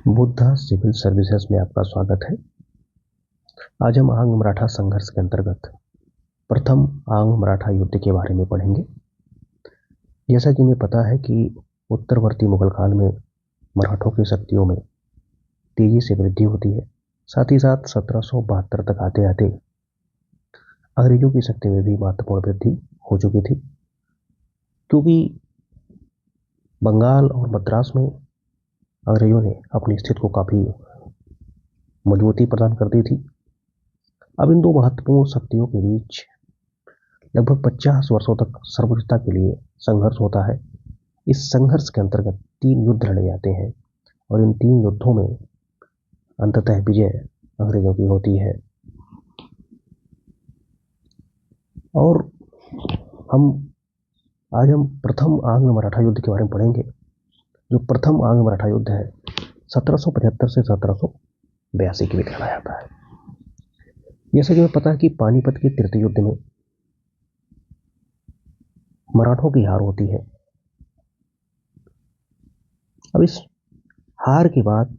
Buddha civil services में आपका स्वागत है। आज हम आंग मराठा संघर्ष के अंतर्गत प्रथम आंग मराठा युद्ध के बारे में पढ़ेंगे। जैसा कि हमें पता है कि उत्तरवर्ती मुगल काल में मराठों की शक्तियों में तेजी से वृद्धि होती है। साथ ही साथ 1772 तक आते आते अंग्रेजों की शक्ति में भी महत्वपूर्ण वृद्धि हो चुकी थी, क्योंकि बंगाल और मद्रास में अंग्रेजों ने अपनी स्थिति को काफ़ी मजबूती प्रदान कर दी थी। अब इन दो महत्वपूर्ण शक्तियों के बीच लगभग 50 वर्षों तक सर्वोच्चता के लिए संघर्ष होता है। इस संघर्ष के अंतर्गत 3 युद्ध लड़े जाते हैं और इन 3 युद्धों में अंततः विजय अंग्रेजों की होती है। और आज हम प्रथम आंग्ल मराठा युद्ध के बारे में पढ़ेंगे। जो प्रथम आंग्ल मराठा युद्ध है 1775 से 1782 के बीच लड़ा जाता है। जैसे कि हमें पता है कि पानीपत के तृतीय युद्ध में मराठों की हार होती है। अब इस हार के बाद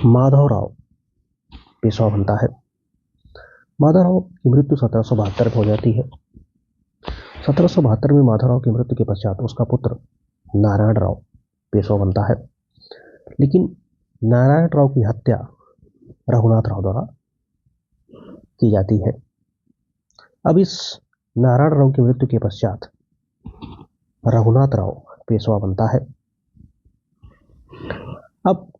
माधवराव पेशवा बनता है। माधवराव की मृत्यु 1772 में हो जाती है। 1772 में माधवराव की मृत्यु के पश्चात उसका पुत्र नारायण राव पेशवा बनता है। लेकिन नारायण राव की हत्या रघुनाथ राव द्वारा की जाती है। अब इस नारायण राव की मृत्यु के पश्चात रघुनाथ राव पेशवा बनता है। अब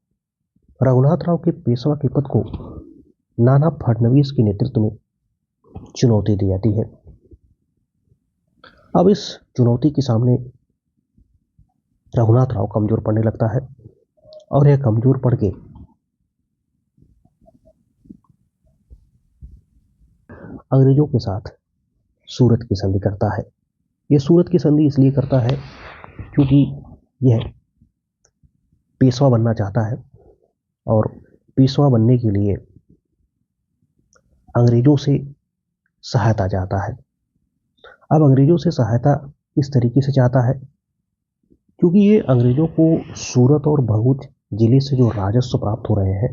रघुनाथ राव के पेशवा के पद को नाना फडणवीस के नेतृत्व में चुनौती दी जाती है। अब इस चुनौती के सामने रघुनाथ राव कमजोर पड़ने लगता है और यह कमजोर पड़ के अंग्रेजों के साथ सूरत की संधि करता है। यह सूरत की संधि इसलिए करता है क्योंकि यह पेशवा बनना चाहता है और पेशवा बनने के लिए अंग्रेजों से सहायता चाहता है। अब अंग्रेजों से सहायता इस तरीके से चाहता है क्योंकि ये अंग्रेजों को सूरत और भरूच जिले से जो राजस्व प्राप्त हो रहे हैं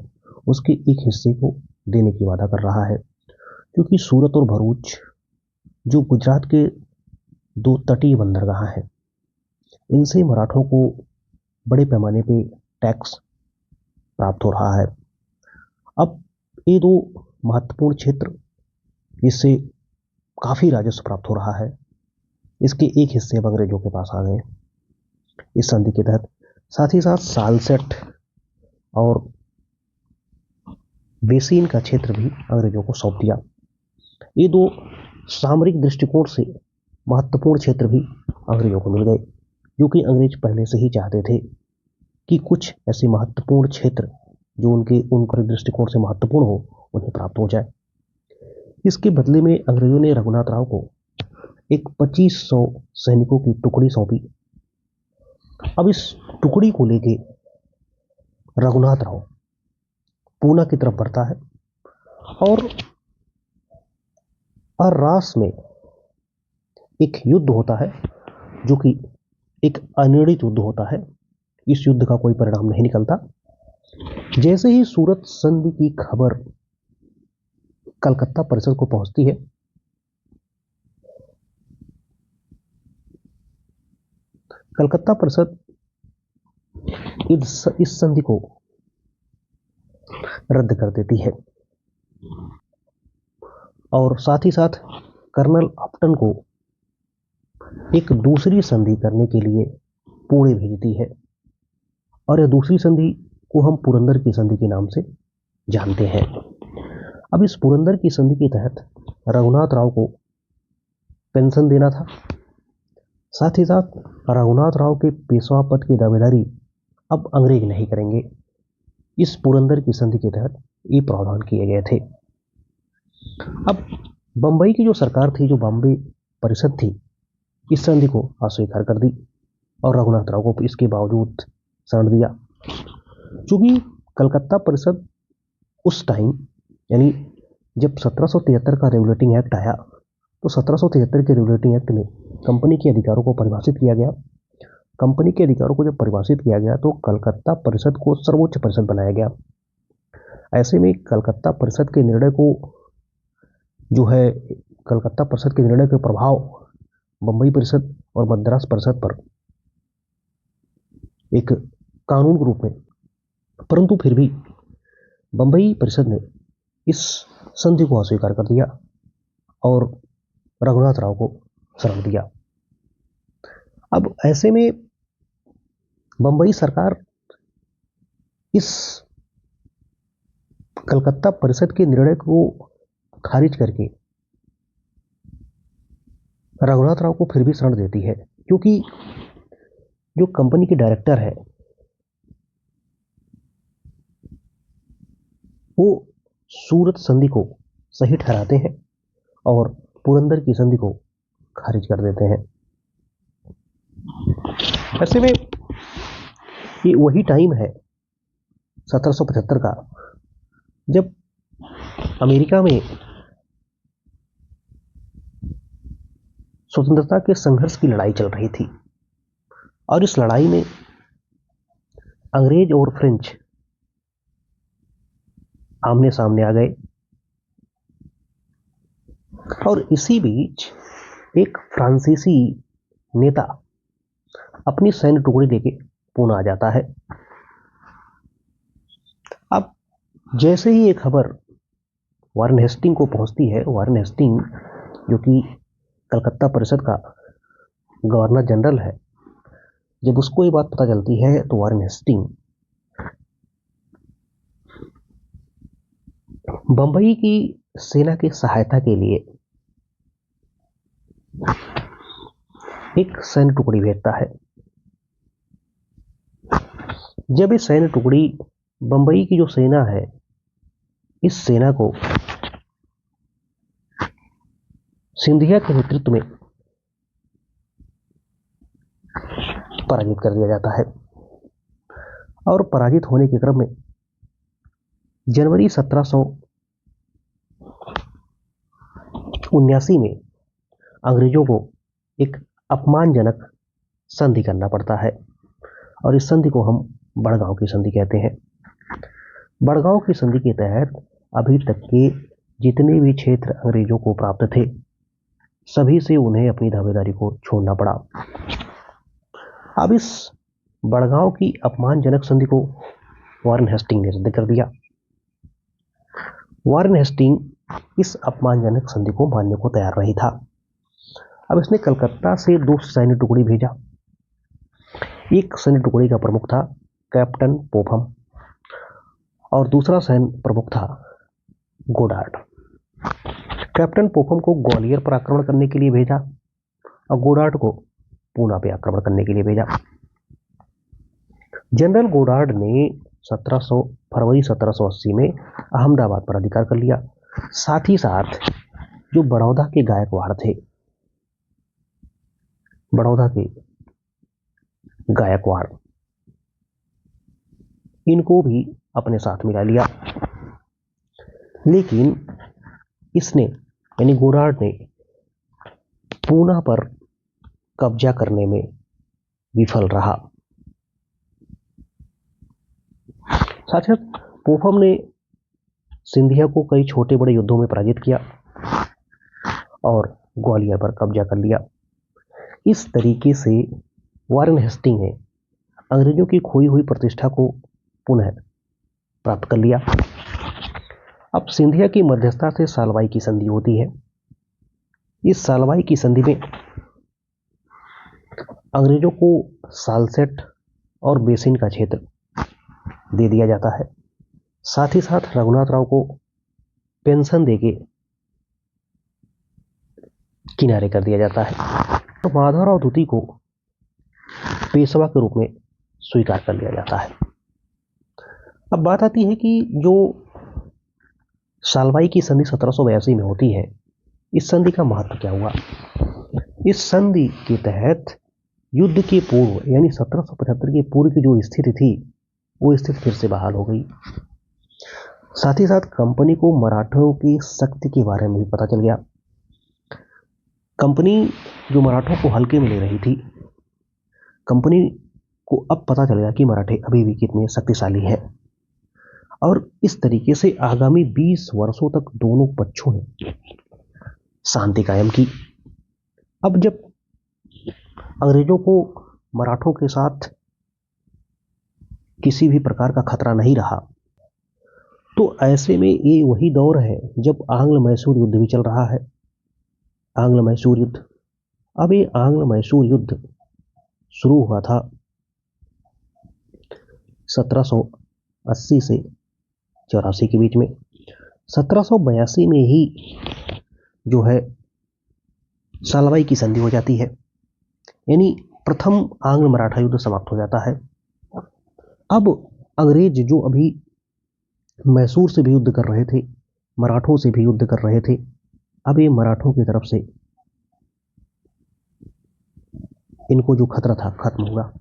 उसके एक हिस्से को देने की वादा कर रहा है, क्योंकि सूरत और भरूच जो गुजरात के 2 तटीय बंदरगाह हैं, इनसे मराठों को बड़े पैमाने पे टैक्स प्राप्त हो रहा है। अब ये 2 महत्वपूर्ण क्षेत्र जिससे काफ़ी राजस्व प्राप्त हो रहा है, इसके एक हिस्से अब अंग्रेजों के पास आ गए इस संधि के तहत। साथ ही साथ सालसेट और बेसिन का क्षेत्र भी अंग्रेजों को सौंप दिया। ये 2 सामरिक दृष्टिकोण से महत्वपूर्ण क्षेत्र भी अंग्रेजों को मिल गए, क्योंकि अंग्रेज पहले से ही चाहते थे कि कुछ ऐसे महत्वपूर्ण क्षेत्र जो उनके दृष्टिकोण से महत्वपूर्ण हो उन्हें प्राप्त हो जाए। इसके बदले में अंग्रेजों ने रघुनाथ राव को एक 2500 सैनिकों की टुकड़ी सौंपी। अब इस टुकड़ी को लेके रघुनाथ राव पूना की तरफ बढ़ता है और अर्रास में एक युद्ध होता है जो कि एक अनिर्णित युद्ध होता है। इस युद्ध का कोई परिणाम नहीं निकलता। जैसे ही सूरत संधि की खबर कलकत्ता परिषद को पहुंचती है, कलकत्ता परिषद इस संधि को रद्द कर देती है और साथ ही साथ कर्नल अपटन को एक दूसरी संधि करने के लिए पुणे भेजती है और यह दूसरी संधि को हम पुरंदर की संधि के नाम से जानते हैं। अब इस पुरंदर की संधि के तहत रघुनाथ राव को पेंशन देना था। साथ ही साथ रघुनाथ राव के पेशवा पद की दावेदारी अब अंग्रेज नहीं करेंगे। इस पुरंदर की संधि के तहत ये प्रावधान किए गए थे। अब बंबई की जो सरकार थी, जो बॉम्बे परिषद थी, इस संधि को अस्वीकार कर दी और रघुनाथ राव को इसके बावजूद शरण दिया। चूंकि कलकत्ता परिषद उस टाइम यानी जब 1773 का रेगुलेटिंग एक्ट आया तो 1773 के रेगुलेटिंग एक्ट में कंपनी के अधिकारों को परिभाषित किया गया कंपनी के अधिकारों को जब परिभाषित किया गया तो कलकत्ता परिषद को सर्वोच्च परिषद बनाया गया। ऐसे में कलकत्ता परिषद के निर्णय को जो है कलकत्ता परिषद के निर्णय के प्रभाव बम्बई परिषद और मद्रास परिषद पर एक कानून के रूप में, परंतु फिर भी बम्बई परिषद ने इस संधि को अस्वीकार कर दिया और रघुनाथ राव को शरण दिया। अब ऐसे में बम्बई सरकार इस कलकत्ता परिषद के निर्णय को खारिज करके रघुनाथ राव को फिर भी शरण देती है, क्योंकि जो कंपनी के डायरेक्टर है वो सूरत संधि को सही ठहराते हैं और पुरंदर की संधि को खारिज कर देते हैं। ऐसे में ये वही टाइम है 1775 का, जब अमेरिका में स्वतंत्रता के संघर्ष की लड़ाई चल रही थी और इस लड़ाई में अंग्रेज और फ्रेंच आमने सामने आ गए और इसी बीच एक फ्रांसीसी नेता अपनी सैन्य टुकड़ी लेके पुणे आ जाता है। अब जैसे ही ये खबर वारेन हेस्टिंग को पहुंचती है, वारेन हेस्टिंग जो कि कलकत्ता परिषद का गवर्नर जनरल है, जब उसको ये बात पता चलती है तो वारेन हेस्टिंग बंबई की सेना की सहायता के लिए एक सैन्य टुकड़ी भेजता है। जब ये सैन्य टुकड़ी बंबई की जो सेना है, इस सेना को सिंधिया के नेतृत्व में पराजित कर दिया जाता है और पराजित होने के क्रम में जनवरी 1779 में अंग्रेजों को एक अपमानजनक संधि करना पड़ता है और इस संधि को हम बड़गांव की संधि कहते हैं। बड़गांव की संधि के तहत अभी तक के जितने भी क्षेत्र अंग्रेजों को प्राप्त थे, सभी से उन्हें अपनी दावेदारी को छोड़ना पड़ा। अब इस बड़गांव की अपमानजनक संधि को वारेन हेस्टिंग ने रद्द कर दिया। वारेन हेस्टिंग इस अपमानजनक संधि को मानने को तैयार नहीं था। अब इसने कलकत्ता से 2 सैन्य टुकड़ी भेजा। एक सैन्य टुकड़ी का प्रमुख था कैप्टन पोफम और दूसरा सैन्य प्रमुख था गोडार्ड। कैप्टन पोफम को ग्वालियर पर आक्रमण करने के लिए भेजा और गोडार्ड को पूना पे आक्रमण करने के लिए भेजा। जनरल गोडार्ड ने फरवरी 1780 में अहमदाबाद पर अधिकार कर लिया। साथ ही साथ जो बड़ौदा के गायकवाड़ थे, बड़ौदा के गायकवाड़, इनको भी अपने साथ मिला लिया। लेकिन इसने यानी गोडार्ड ने पूना पर कब्जा करने में विफल रहा। साथ ही पोफम ने सिंधिया को कई छोटे बड़े युद्धों में पराजित किया और ग्वालियर पर कब्जा कर लिया। इस तरीके से वारेन हेस्टिंग ने अंग्रेजों की खोई हुई प्रतिष्ठा को पुनः प्राप्त कर लिया। अब सिंधिया की मध्यस्थता से सालवाई की संधि होती है। इस सालवाई की संधि में अंग्रेजों को सालसेट और बेसिन का क्षेत्र दे दिया जाता है। साथ ही साथ रघुनाथ राव को पेंशन देके किनारे कर दिया जाता है तो माधवराव द्वितीय को पेशवा के रूप में स्वीकार कर लिया जाता है। अब बात आती है कि जो सालवाई की संधि 1782 में होती है, इस संधि का महत्व क्या हुआ। इस संधि के तहत युद्ध के पूर्व यानी 1775 के पूर्व की जो स्थिति थी, वो स्थिति फिर से बहाल हो गई। साथ ही साथ कंपनी को मराठों की शक्ति के बारे में भी पता चल गया। कंपनी जो मराठों को हल्के में ले रही थी, कंपनी को अब पता चलेगा कि मराठे अभी भी कितने शक्तिशाली हैं। और इस तरीके से आगामी 20 वर्षों तक दोनों पक्षों ने शांति कायम की। अब जब अंग्रेजों को मराठों के साथ किसी भी प्रकार का खतरा नहीं रहा, तो ऐसे में ये वही दौर है जब आंग्ल मैसूर युद्ध भी चल रहा है। आंग्ल मैसूर युद्ध, अब ये आंग्ल मैसूर युद्ध शुरू हुआ था 1780 से 84 के बीच में। 1782 में ही जो है सालवाई की संधि हो जाती है, यानी प्रथम आंग्ल मराठा युद्ध समाप्त हो जाता है। अब अंग्रेज जो अभी मैसूर से भी युद्ध कर रहे थे, मराठों से भी युद्ध कर रहे थे, अब ये मराठों की तरफ से इनको जो खतरा था खत्म हुआ।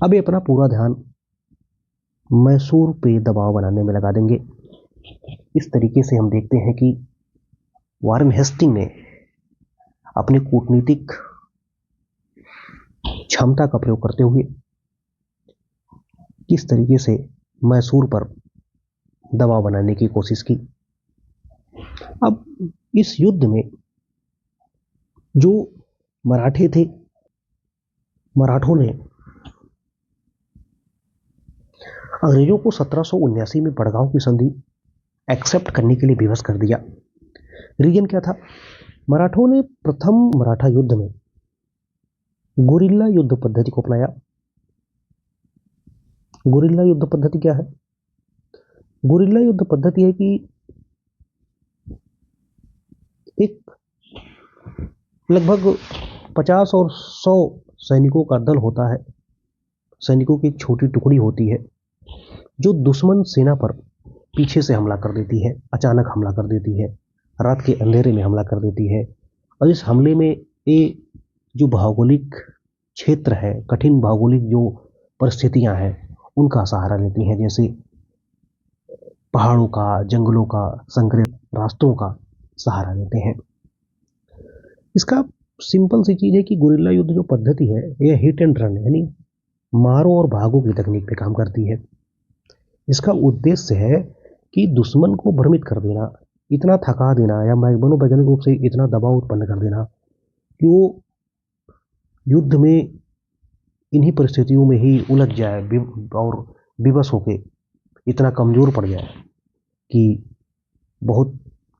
अब ये अपना पूरा ध्यान मैसूर पे दबाव बनाने में लगा देंगे। इस तरीके से हम देखते हैं कि वारेन हेस्टिंग ने अपने कूटनीतिक क्षमता का प्रयोग करते हुए किस तरीके से मैसूर पर दबाव बनाने की कोशिश की। अब इस युद्ध में जो मराठे थे, मराठों ने अंग्रेजों को 1779 में बड़गांव की संधि एक्सेप्ट करने के लिए विवश कर दिया। रीजन क्या था? मराठों ने प्रथम मराठा युद्ध में गुरिल्ला युद्ध पद्धति को अपनाया। गुरिल्ला युद्ध पद्धति क्या है? गुरिल्ला युद्ध पद्धति है कि एक लगभग 50 और 100 सैनिकों का दल होता है, सैनिकों की एक छोटी टुकड़ी होती है जो दुश्मन सेना पर पीछे से हमला कर देती है, अचानक हमला कर देती है, रात के अंधेरे में हमला कर देती है। और इस हमले में ये जो भौगोलिक क्षेत्र है, कठिन भौगोलिक जो परिस्थितियां हैं, उनका सहारा लेती हैं, जैसे पहाड़ों का, जंगलों का, संकरित रास्तों का सहारा लेते हैं। इसका सिंपल सी चीज है कि गुरिल्ला युद्ध जो पद्धति है यह हिट एंड रन यानी मारो और भागो की तकनीक पे काम करती है। इसका उद्देश्य है कि दुश्मन को भ्रमित कर देना, इतना थका देना या मनोवैज्ञानिक रूप से इतना दबाव उत्पन्न कर देना कि वो युद्ध में इन्हीं परिस्थितियों में ही उलझ जाए और विवश होके इतना कमजोर पड़ जाए कि बहुत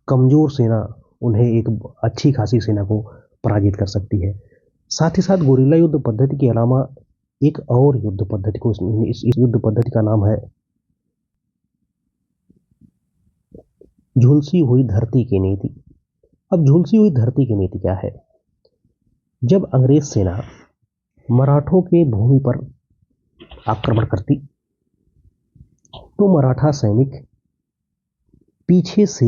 कमजोर सेना उन्हें एक अच्छी खासी सेना को पराजित कर सकती है। साथ ही साथ गुरिल्ला युद्ध पद्धति के अलावा एक और युद्ध पद्धति को इस युद्ध पद्धति का नाम है झुलसी हुई धरती की नीति। अब झुलसी हुई धरती की नीति क्या है? जब अंग्रेज सेना मराठों के भूमि पर आक्रमण करती तो मराठा सैनिक पीछे से,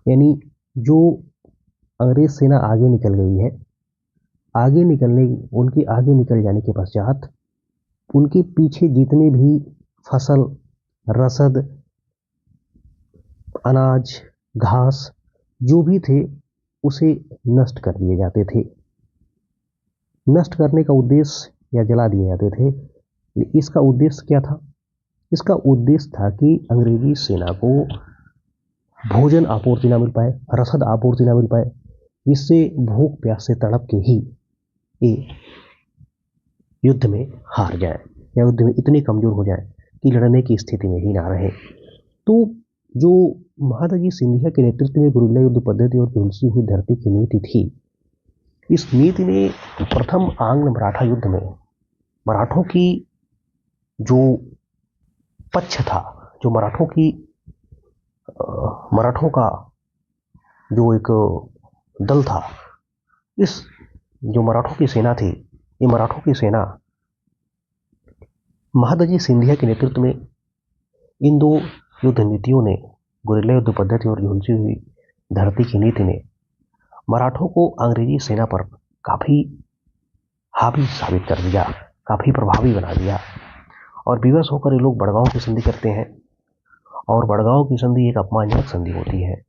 यानी जो अंग्रेज सेना आगे निकल गई है, उनके आगे निकल जाने के पश्चात उनके पीछे जितने भी फसल, रसद, अनाज, घास जो भी थे उसे नष्ट कर दिए जाते थे। नष्ट करने का उद्देश्य या जला दिए जाते थे। इसका उद्देश्य क्या था? इसका उद्देश्य था कि अंग्रेजी सेना को भोजन आपूर्ति ना मिल पाए, रसद आपूर्ति ना मिल पाए, जिससे भूख प्यास से तड़प के ही ये युद्ध में हार जाए या युद्ध में इतने कमजोर हो जाए कि लड़ने की स्थिति में ही ना रहे। तो जो महादाजी सिंधिया के नेतृत्व में गुरिल्ला युद्ध पद्धति और झुलसी हुई धरती की नीति थी, इस नीति ने प्रथम आंग्ल मराठा युद्ध में मराठों की जो पक्ष था, जो मराठों का जो एक दल था, इस जो मराठों की सेना थी, ये मराठों की सेना महादाजी सिंधिया के नेतृत्व में इन दो युद्ध नीतियों ने, गुरिल्ला युद्ध पद्धति और झुलसी हुई धरती की नीति ने मराठों को अंग्रेजी सेना पर काफी हावी साबित कर दिया, काफी प्रभावी बना दिया। और विवश होकर ये लोग बड़गांव की संधि करते हैं और बड़गांव की संधि एक अपमानजनक संधि होती है।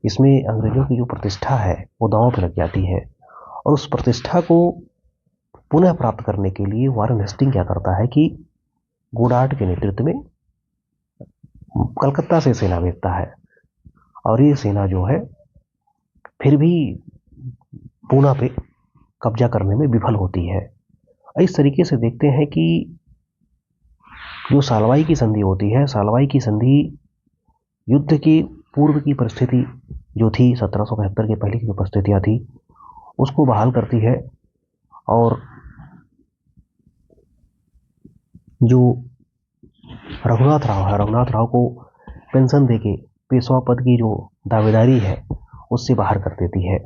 इसमें अंग्रेजों की जो प्रतिष्ठा है वो दांव पर लग जाती है और उस प्रतिष्ठा को पुनः प्राप्त करने के लिए वारेन हेस्टिंग क्या करता है कि गोडार्ड के नेतृत्व में कलकत्ता से सेना भेजता है, और ये सेना जो है फिर भी पूना पे कब्जा करने में विफल होती है। इस तरीके से देखते हैं कि जो सालवाई की संधि होती है, सालवाई की संधि युद्ध की पूर्व की परिस्थिति जो थी 1775 के पहले की जो परिस्थितियां थी उसको बहाल करती है, और जो रघुनाथ राव है, रघुनाथ राव को पेंशन देके पेशवा पद की जो दावेदारी है उससे बाहर कर देती है।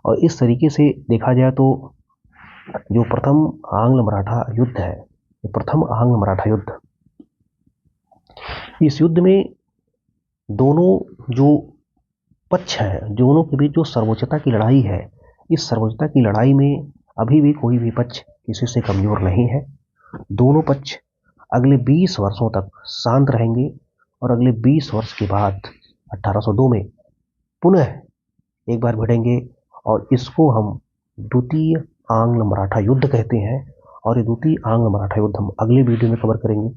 और इस तरीके से देखा जाए तो जो प्रथम आंग्ल मराठा युद्ध है, प्रथम आंग्ल मराठा युद्ध, इस युद्ध में दोनों जो पक्ष है, दोनों के बीच जो सर्वोच्चता की लड़ाई है, इस सर्वोच्चता की लड़ाई में अभी भी कोई भी पक्ष किसी से कमजोर नहीं है। दोनों पक्ष अगले 20 वर्षों तक शांत रहेंगे, और अगले 20 वर्ष के बाद 1802 में पुनः एक बार भिड़ेंगे, और इसको हम द्वितीय आंग्ल मराठा युद्ध कहते हैं। और ये द्वितीय आंग्ल मराठा युद्ध हम अगले वीडियो में कवर करेंगे।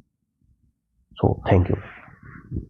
So thank you.